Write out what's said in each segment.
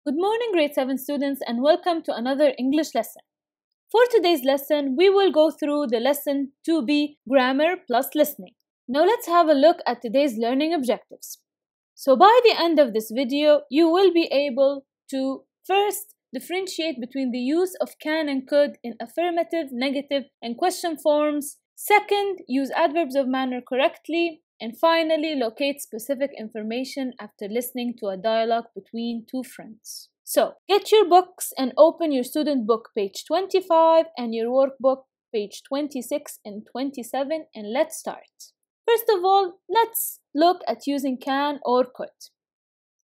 Good morning, grade 7 students, and welcome to another English lesson. For today's lesson, we will go through the lesson 2B, grammar plus listening. Now let's have a look at today's learning objectives. So by the end of this video, you will be able to first differentiate between the use of can and could in affirmative, negative, and question forms. Second, use adverbs of manner correctly. And finally, locate specific information after listening to a dialogue between two friends. So, get your books and open your student book page 25 and your workbook page 26 and 27, and let's start. First of all, let's look at using can or could.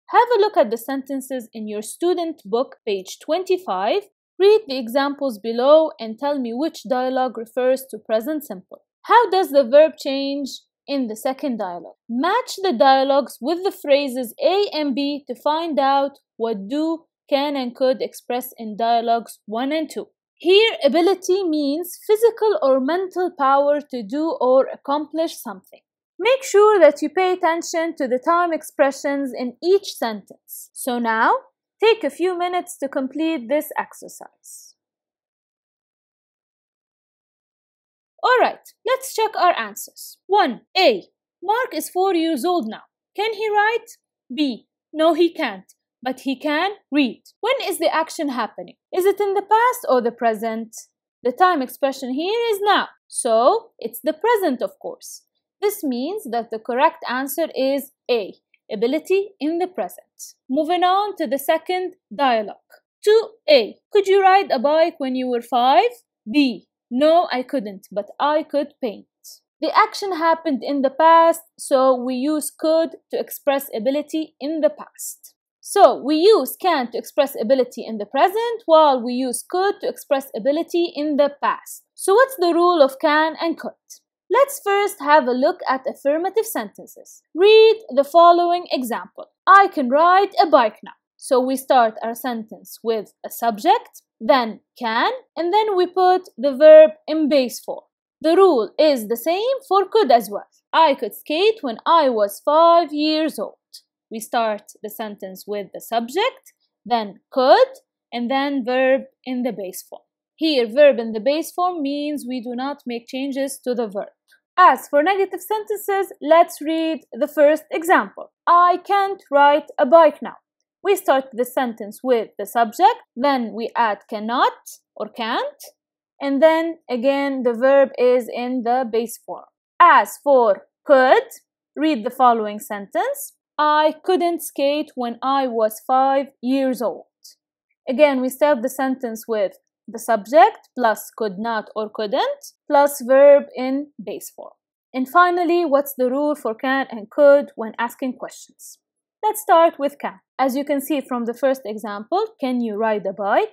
Have a look at the sentences in your student book page 25. Read the examples below and tell me which dialogue refers to present simple. How does the verb change in the second dialogue? Match the dialogues with the phrases A and B to find out what do, can, and could express in dialogues 1 and 2. Here, ability means physical or mental power to do or accomplish something. Make sure that you pay attention to the time expressions in each sentence. So now, take a few minutes to complete this exercise. Alright, let's check our answers. 1. A. Mark is 4 years old now. Can he write? B. No, he can't, but he can read. When is the action happening? Is it in the past or the present? The time expression here is now, so it's the present, of course. This means that the correct answer is A. Ability in the present. Moving on to the second dialogue. 2A. Could you ride a bike when you were 5? B. No, I couldn't, but I could paint. The action happened in the past, so we use could to express ability in the past. So we use can to express ability in the present, while we use could to express ability in the past. So what's the rule of can and could? Let's first have a look at affirmative sentences. Read the following example. I can ride a bike now. So we start our sentence with a subject, then can, and then we put the verb in base form. The rule is the same for could as well. I could skate when I was 5 years old. We start the sentence with the subject, then could, and then verb in the base form. Here, verb in the base form means we do not make changes to the verb. As for negative sentences, let's read the first example. I can't ride a bike now. We start the sentence with the subject, then we add cannot or can't, and then again the verb is in the base form. As for could, read the following sentence. I couldn't skate when I was 5 years old. Again, we start the sentence with the subject plus could not or couldn't plus verb in base form. And finally, what's the rule for can and could when asking questions? Let's start with can. As you can see from the first example, can you ride a bike?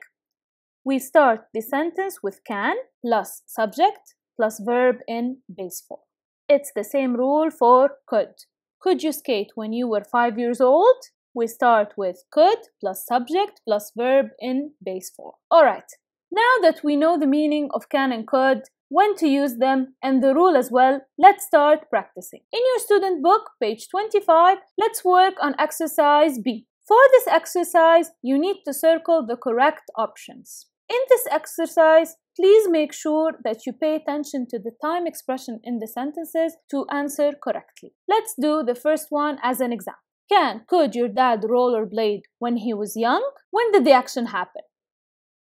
We start the sentence with can plus subject plus verb in base form. It's the same rule for could. Could you skate when you were 5 years old? We start with could plus subject plus verb in base form. Alright, now that we know the meaning of can and could, when to use them, and the rule as well, let's start practicing. In your student book, page 25, let's work on exercise B. For this exercise, you need to circle the correct options. In this exercise, please make sure that you pay attention to the time expression in the sentences to answer correctly. Let's do the first one as an example. Could your dad rollerblade when he was young? When did the action happen?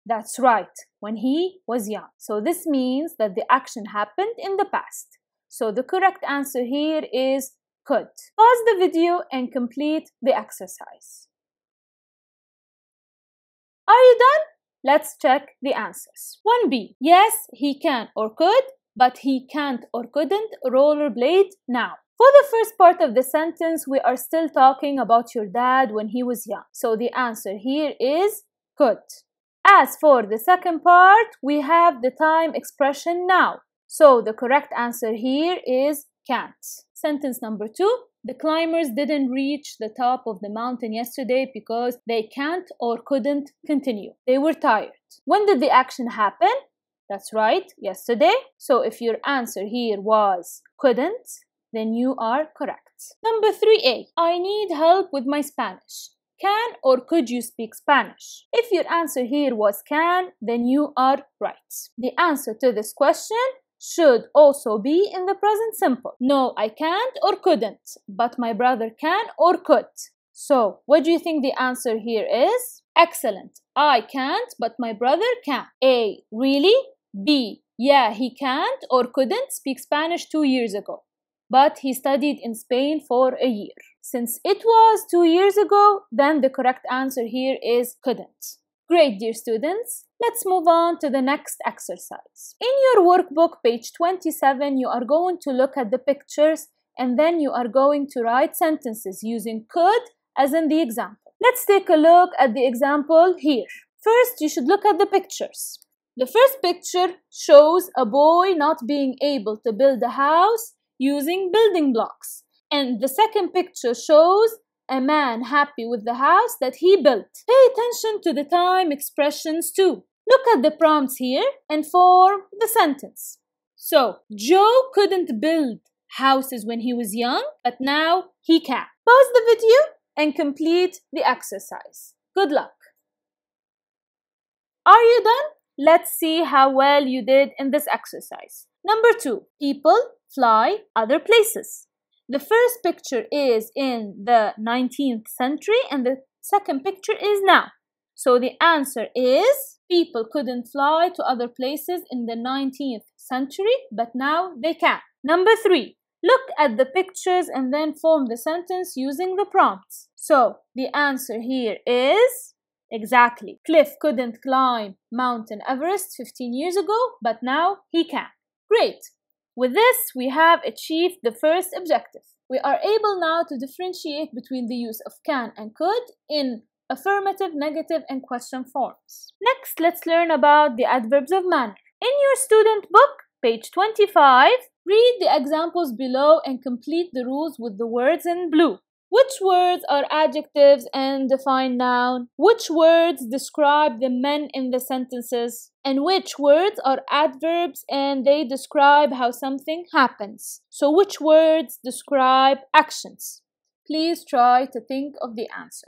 That's right, when he was young. So this means that the action happened in the past. So the correct answer here is could. Pause the video and complete the exercise. Are you done? Let's check the answers. 1B. Yes, he can or could, but he can't or couldn't rollerblade now. For the first part of the sentence, we are still talking about your dad when he was young. So the answer here is could. As for the second part, we have the time expression now. So the correct answer here is can't. Sentence number 2. The climbers didn't reach the top of the mountain yesterday because they can't or couldn't continue. They were tired. When did the action happen? That's right, yesterday. So if your answer here was couldn't, then you are correct. Number 3A. I need help with my Spanish. Can or could you speak Spanish? If your answer here was can, then you are right. The answer to this question should also be in the present simple. No, I can't or couldn't, but my brother can or could. So, what do you think the answer here is? Excellent. I can't, but my brother can. A. Really? B. Yeah, he can't or couldn't speak Spanish 2 years ago, but he studied in Spain for a year. Since it was 2 years ago, then the correct answer here is couldn't. Great, dear students. Let's move on to the next exercise. In your workbook, page 27, you are going to look at the pictures and then you are going to write sentences using could as in the example. Let's take a look at the example here. First, you should look at the pictures. The first picture shows a boy not being able to build a house using building blocks. And the second picture shows a man happy with the house that he built. Pay attention to the time expressions too. Look at the prompts here and form the sentence. So, Joe couldn't build houses when he was young, but now he can. Pause the video and complete the exercise. Good luck. Are you done? Let's see how well you did in this exercise. Number 2. People fly other places. The first picture is in the 19th century and the second picture is now. So the answer is people couldn't fly to other places in the 19th century, but now they can. Number 3. Look at the pictures and then form the sentence using the prompts. So the answer here is exactly. Cliff couldn't climb Mount Everest 15 years ago, but now he can. Great. With this, we have achieved the first objective. We are able now to differentiate between the use of can and could in affirmative, negative, and question forms. Next, let's learn about the adverbs of manner. In your student book, page 25, read the examples below and complete the rules with the words in blue. Which words are adjectives and define noun? Which words describe the men in the sentences? And which words are adverbs and they describe how something happens? So which words describe actions? Please try to think of the answer.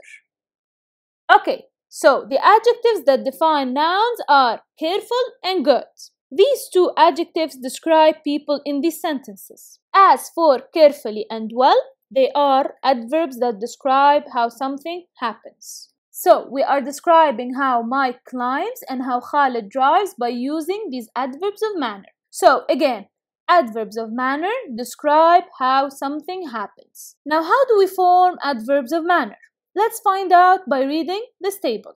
Okay, so the adjectives that define nouns are careful and good. These two adjectives describe people in these sentences. As for carefully and well, they are adverbs that describe how something happens. So, we are describing how Mike climbs and how Khalid drives by using these adverbs of manner. So, again, adverbs of manner describe how something happens. Now, how do we form adverbs of manner? Let's find out by reading this table.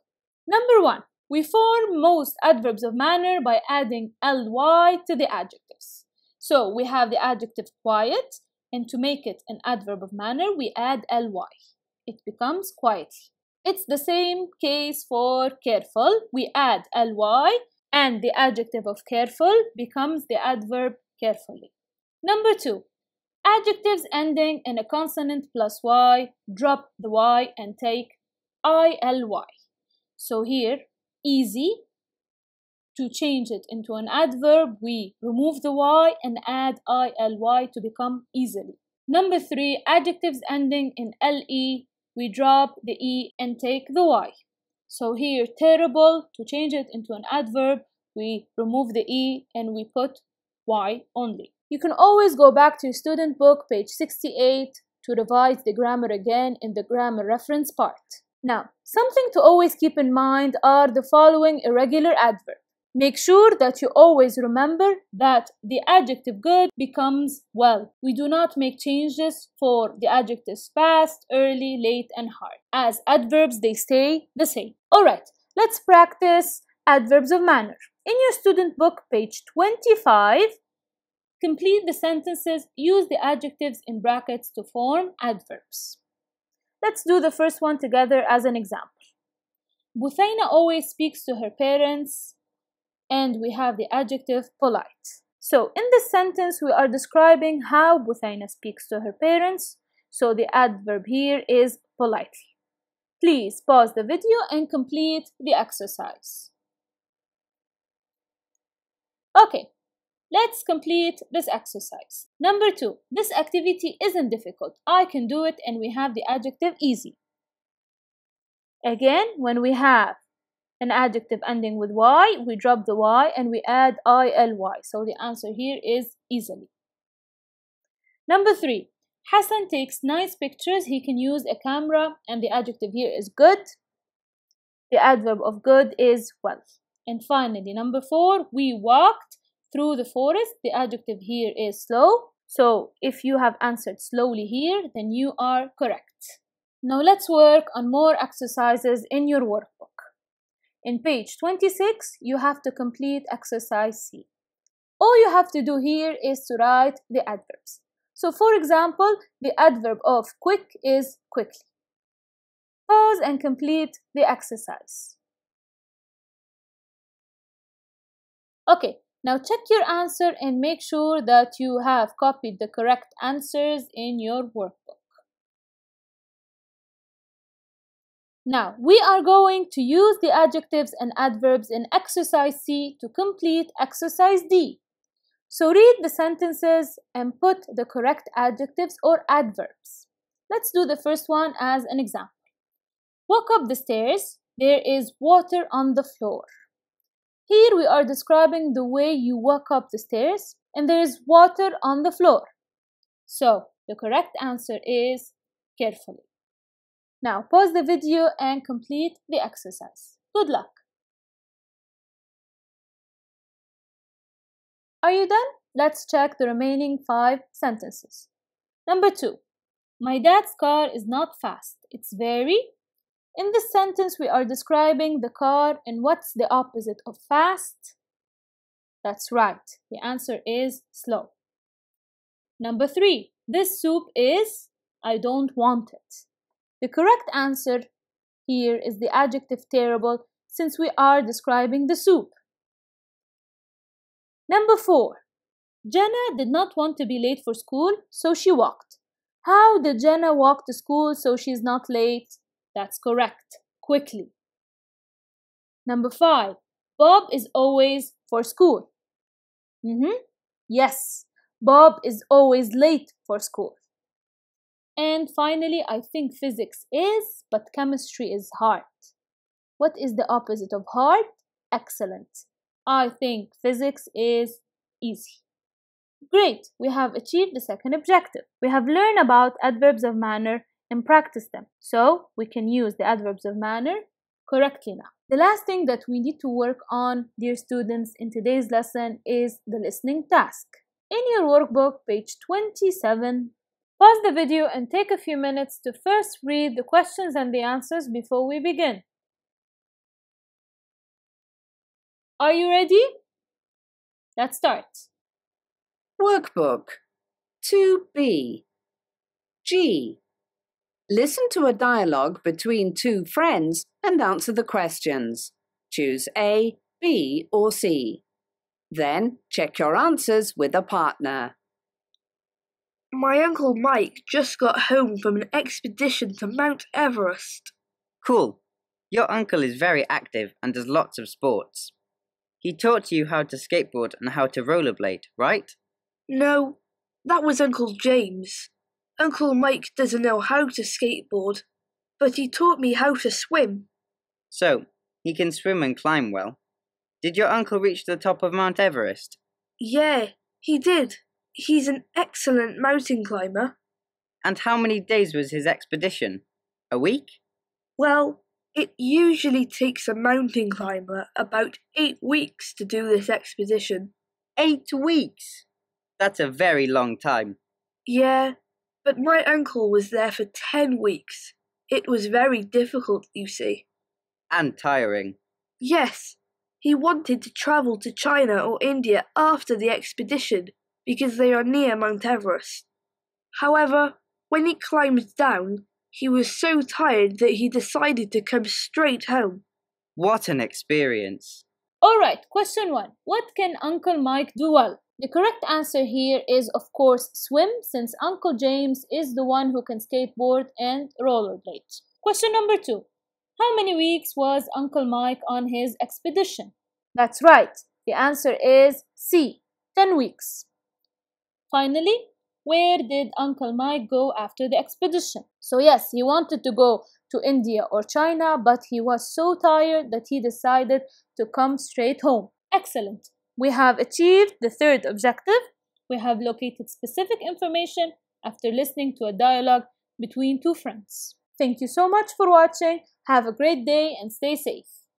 Number 1. We form most adverbs of manner by adding ly to the adjectives. So, we have the adjective quiet, and to make it an adverb of manner, we add ly. It becomes quietly. It's the same case for careful. We add ly, and the adjective of careful becomes the adverb carefully. Number 2. Adjectives ending in a consonant plus y, drop the y and take ily. So here, easy. To change it into an adverb, we remove the y and add ily to become easily. Number 3, adjectives ending in le, we drop the e and take the y. So here, terrible, to change it into an adverb, we remove the e and we put y only. You can always go back to your student book, page 68, to revise the grammar again in the grammar reference part. Now, something to always keep in mind are the following irregular adverbs. Make sure that you always remember that the adjective good becomes well. We do not make changes for the adjectives fast, early, late, and hard. As adverbs, they stay the same. Alright, let's practice adverbs of manner. In your student book, page 25, complete the sentences, use the adjectives in brackets to form adverbs. Let's do the first one together as an example. Buthaina always speaks to her parents, and we have the adjective polite. So in this sentence, we are describing how Buthaina speaks to her parents. So the adverb here is politely. Please pause the video and complete the exercise. Okay, let's complete this exercise. Number 2, this activity isn't difficult. I can do it, and we have the adjective easy. Again, when we have an adjective ending with Y, we drop the Y and we add ILY. So the answer here is easily. Number 3. Hassan takes nice pictures. He can use a camera, and the adjective here is good. The adverb of good is well. And finally, number 4, we walked through the forest. The adjective here is slow. So if you have answered slowly here, then you are correct. Now let's work on more exercises in your workbook. In page 26, you have to complete exercise C. All you have to do here is to write the adverbs. So for example, the adverb of quick is quickly. Pause and complete the exercise. Okay, now check your answer and make sure that you have copied the correct answers in your workbook. Now, we are going to use the adjectives and adverbs in exercise C to complete exercise D. So read the sentences and put the correct adjectives or adverbs. Let's do the first one as an example. Walk up the stairs. There is water on the floor. Here we are describing the way you walk up the stairs, and there is water on the floor. So the correct answer is carefully. Now pause the video and complete the exercise. Good luck. Are you done? Let's check the remaining 5 sentences. Number 2. My dad's car is not fast. It's very. In this sentence, we are describing the car, and what's the opposite of fast? That's right. The answer is slow. Number 3. This soup is, I don't want it. The correct answer here is the adjective terrible, since we are describing the soup. Number 4. Jenna did not want to be late for school, so she walked. How did Jenna walk to school so she's not late? That's correct. Quickly. Number 5. Bob is always for school. Yes, Bob is always late for school. And finally, I think physics is, but chemistry is hard. What is the opposite of hard? Excellent. I think physics is easy. Great, we have achieved the second objective. We have learned about adverbs of manner and practiced them, so we can use the adverbs of manner correctly now. The last thing that we need to work on, dear students, in today's lesson is the listening task. In your workbook, page 27, pause the video and take a few minutes to first read the questions and the answers before we begin. Are you ready? Let's start. Workbook 2B. G. Listen to a dialogue between 2 friends and answer the questions. Choose A, B, or C. Then check your answers with a partner. My Uncle Mike just got home from an expedition to Mount Everest. Cool. Your uncle is very active and does lots of sports. He taught you how to skateboard and how to rollerblade, right? No, that was Uncle James. Uncle Mike doesn't know how to skateboard, but he taught me how to swim. So, he can swim and climb well. Did your uncle reach the top of Mount Everest? Yeah, he did. He's an excellent mountain climber. And how many days was his expedition? A week? Well, it usually takes a mountain climber about 8 weeks to do this expedition. 8 weeks? That's a very long time. Yeah, but my uncle was there for 10 weeks. It was very difficult, you see. And tiring. Yes, he wanted to travel to China or India after the expedition because they are near Mount Everest. However, when he climbed down, he was so tired that he decided to come straight home. What an experience. Alright, question 1. What can Uncle Mike do well? The correct answer here is, of course, swim, since Uncle James is the one who can skateboard and rollerblade. Question number 2. How many weeks was Uncle Mike on his expedition? That's right. The answer is C, 10 weeks. Finally, where did Uncle Mike go after the expedition? So yes, he wanted to go to India or China, but he was so tired that he decided to come straight home. Excellent. We have achieved the third objective. We have located specific information after listening to a dialogue between two friends. Thank you so much for watching. Have a great day and stay safe.